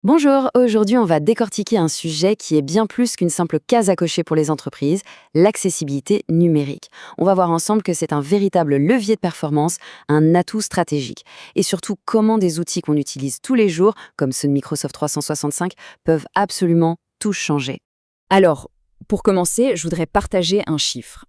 Bonjour, aujourd'hui on va décortiquer un sujet qui est bien plus qu'une simple case à cocher pour les entreprises, l'accessibilité numérique. On va voir ensemble que c'est un véritable levier de performance, un atout stratégique. Et surtout comment des outils qu'on utilise tous les jours, comme ceux de Microsoft 365, peuvent absolument tout changer. Alors, pour commencer, je voudrais partager un chiffre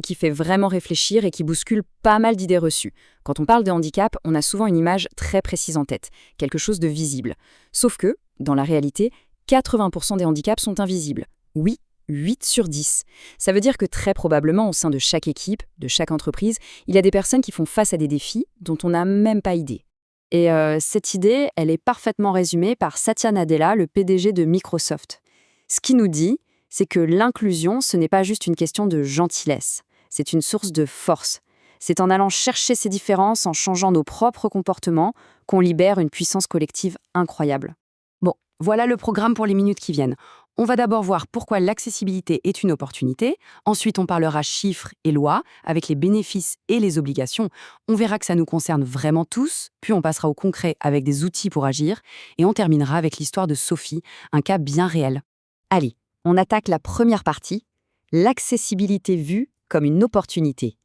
qui fait vraiment réfléchir et qui bouscule pas mal d'idées reçues. Quand on parle de handicap, on a souvent une image très précise en tête, quelque chose de visible. Sauf que, dans la réalité, 80% des handicaps sont invisibles. Oui, 8 sur 10. Ça veut dire que très probablement, au sein de chaque équipe, de chaque entreprise, il y a des personnes qui font face à des défis dont on n'a même pas idée. Et cette idée, elle est parfaitement résumée par Satya Nadella, le PDG de Microsoft. Ce qui nous dit, c'est que l'inclusion, ce n'est pas juste une question de gentillesse, c'est une source de force. C'est en allant chercher ces différences, en changeant nos propres comportements, qu'on libère une puissance collective incroyable. Bon, voilà le programme pour les minutes qui viennent. On va d'abord voir pourquoi l'accessibilité est une opportunité. Ensuite, on parlera chiffres et lois, avec les bénéfices et les obligations. On verra que ça nous concerne vraiment tous, puis on passera au concret avec des outils pour agir, et on terminera avec l'histoire de Sophie, un cas bien réel. Allez, on attaque la première partie, l'accessibilité vue comme une opportunité.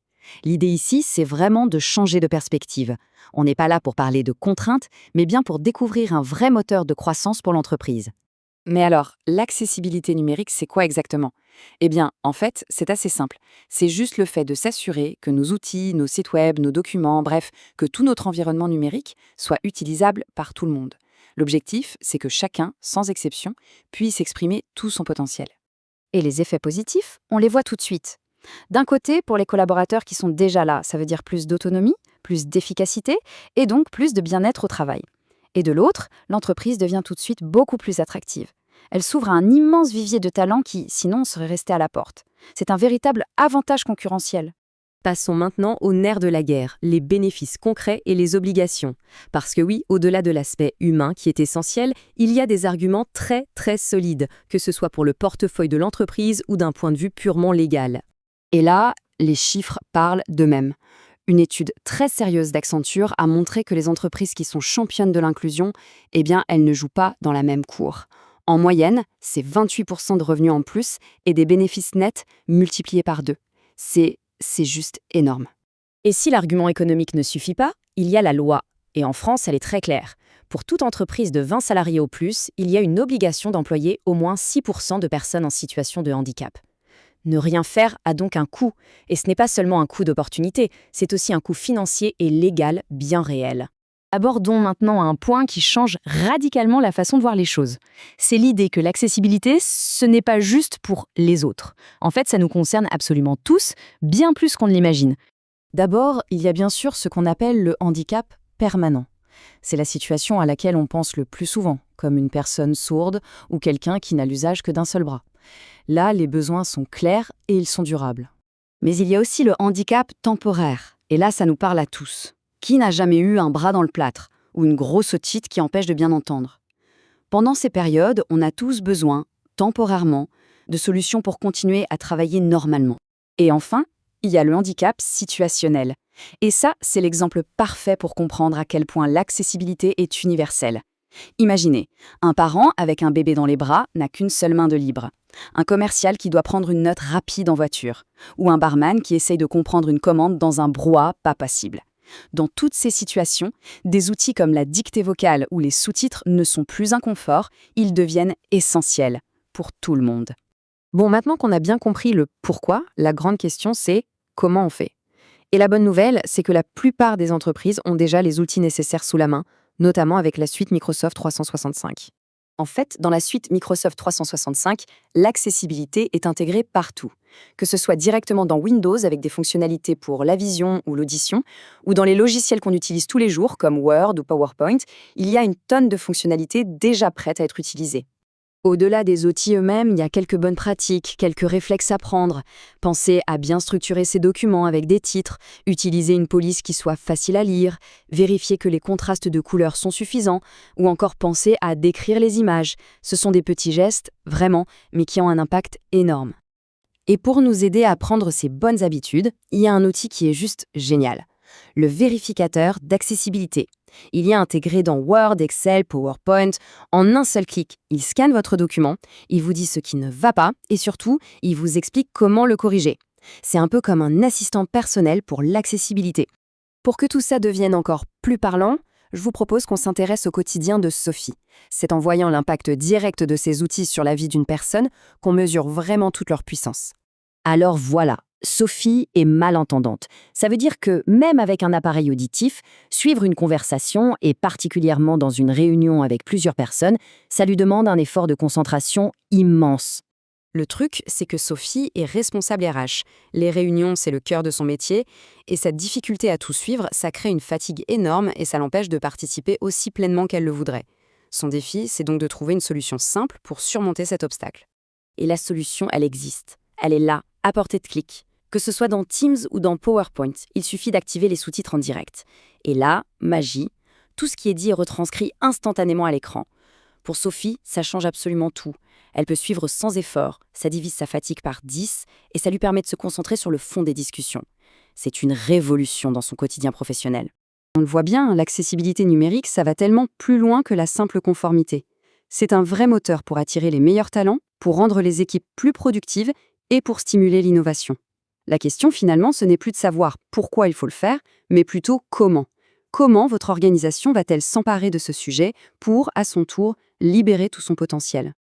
L'idée ici, c'est vraiment de changer de perspective. On n'est pas là pour parler de contraintes, mais bien pour découvrir un vrai moteur de croissance pour l'entreprise. Mais alors, l'accessibilité numérique, c'est quoi exactement? Eh bien, en fait, c'est assez simple. C'est juste le fait de s'assurer que nos outils, nos sites web, nos documents, bref, que tout notre environnement numérique soit utilisable par tout le monde. L'objectif, c'est que chacun, sans exception, puisse exprimer tout son potentiel. Et les effets positifs, on les voit tout de suite. D'un côté, pour les collaborateurs qui sont déjà là, ça veut dire plus d'autonomie, plus d'efficacité et donc plus de bien-être au travail. Et de l'autre, l'entreprise devient tout de suite beaucoup plus attractive. Elle s'ouvre à un immense vivier de talents qui, sinon, seraient restés à la porte. C'est un véritable avantage concurrentiel. Passons maintenant au nerf de la guerre, les bénéfices concrets et les obligations. Parce que oui, au-delà de l'aspect humain qui est essentiel, il y a des arguments très très solides, que ce soit pour le portefeuille de l'entreprise ou d'un point de vue purement légal. Et là, les chiffres parlent d'eux-mêmes. Une étude très sérieuse d'Accenture a montré que les entreprises qui sont championnes de l'inclusion, eh bien, elles ne jouent pas dans la même cour. En moyenne, c'est 28% de revenus en plus et des bénéfices nets multipliés par 2. C'est juste énorme. Et si l'argument économique ne suffit pas, il y a la loi. Et en France, elle est très claire. Pour toute entreprise de 20 salariés au plus, il y a une obligation d'employer au moins 6% de personnes en situation de handicap. Ne rien faire a donc un coût. Et ce n'est pas seulement un coût d'opportunité, c'est aussi un coût financier et légal bien réel. Abordons maintenant un point qui change radicalement la façon de voir les choses. C'est l'idée que l'accessibilité, ce n'est pas juste pour les autres. En fait, ça nous concerne absolument tous, bien plus qu'on ne l'imagine. D'abord, il y a bien sûr ce qu'on appelle le handicap permanent. C'est la situation à laquelle on pense le plus souvent, comme une personne sourde ou quelqu'un qui n'a l'usage que d'un seul bras. Là, les besoins sont clairs et ils sont durables. Mais il y a aussi le handicap temporaire. Et là, ça nous parle à tous. Qui n'a jamais eu un bras dans le plâtre ou une grosse otite qui empêche de bien entendre? Pendant ces périodes, on a tous besoin, temporairement, de solutions pour continuer à travailler normalement. Et enfin, il y a le handicap situationnel. Et ça, c'est l'exemple parfait pour comprendre à quel point l'accessibilité est universelle. Imaginez, un parent avec un bébé dans les bras n'a qu'une seule main de libre. Un commercial qui doit prendre une note rapide en voiture. Ou un barman qui essaye de comprendre une commande dans un brouhaha pas possible. Dans toutes ces situations, des outils comme la dictée vocale ou les sous-titres ne sont plus un confort, ils deviennent essentiels pour tout le monde. Bon, maintenant qu'on a bien compris le pourquoi, la grande question c'est comment on fait. Et la bonne nouvelle, c'est que la plupart des entreprises ont déjà les outils nécessaires sous la main, notamment avec la suite Microsoft 365. En fait, dans la suite Microsoft 365, l'accessibilité est intégrée partout. Que ce soit directement dans Windows avec des fonctionnalités pour la vision ou l'audition, ou dans les logiciels qu'on utilise tous les jours comme Word ou PowerPoint, il y a une tonne de fonctionnalités déjà prêtes à être utilisées. Au-delà des outils eux-mêmes, il y a quelques bonnes pratiques, quelques réflexes à prendre. Pensez à bien structurer ces documents avec des titres, utiliser une police qui soit facile à lire, vérifier que les contrastes de couleurs sont suffisants, ou encore penser à décrire les images. Ce sont des petits gestes, vraiment, mais qui ont un impact énorme. Et pour nous aider à prendre ces bonnes habitudes, il y a un outil qui est juste génial. Le vérificateur d'accessibilité. Il y a intégré dans Word, Excel, PowerPoint. En un seul clic, il scanne votre document, il vous dit ce qui ne va pas et surtout, il vous explique comment le corriger. C'est un peu comme un assistant personnel pour l'accessibilité. Pour que tout ça devienne encore plus parlant, je vous propose qu'on s'intéresse au quotidien de Sophie. C'est en voyant l'impact direct de ces outils sur la vie d'une personne qu'on mesure vraiment toute leur puissance. Alors voilà, Sophie est malentendante. Ça veut dire que même avec un appareil auditif, suivre une conversation, et particulièrement dans une réunion avec plusieurs personnes, ça lui demande un effort de concentration immense. Le truc, c'est que Sophie est responsable RH. Les réunions, c'est le cœur de son métier, et cette difficulté à tout suivre, ça crée une fatigue énorme et ça l'empêche de participer aussi pleinement qu'elle le voudrait. Son défi, c'est donc de trouver une solution simple pour surmonter cet obstacle. Et la solution, elle existe. Elle est là, à portée de clic. Que ce soit dans Teams ou dans PowerPoint, il suffit d'activer les sous-titres en direct. Et là, magie, tout ce qui est dit est retranscrit instantanément à l'écran. Pour Sophie, ça change absolument tout. Elle peut suivre sans effort, ça divise sa fatigue par 10 et ça lui permet de se concentrer sur le fond des discussions. C'est une révolution dans son quotidien professionnel. On le voit bien, l'accessibilité numérique, ça va tellement plus loin que la simple conformité. C'est un vrai moteur pour attirer les meilleurs talents, pour rendre les équipes plus productives et pour stimuler l'innovation. La question finalement, ce n'est plus de savoir pourquoi il faut le faire, mais plutôt comment. Comment votre organisation va-t-elle s'emparer de ce sujet pour, à son tour, libérer tout son potentiel ?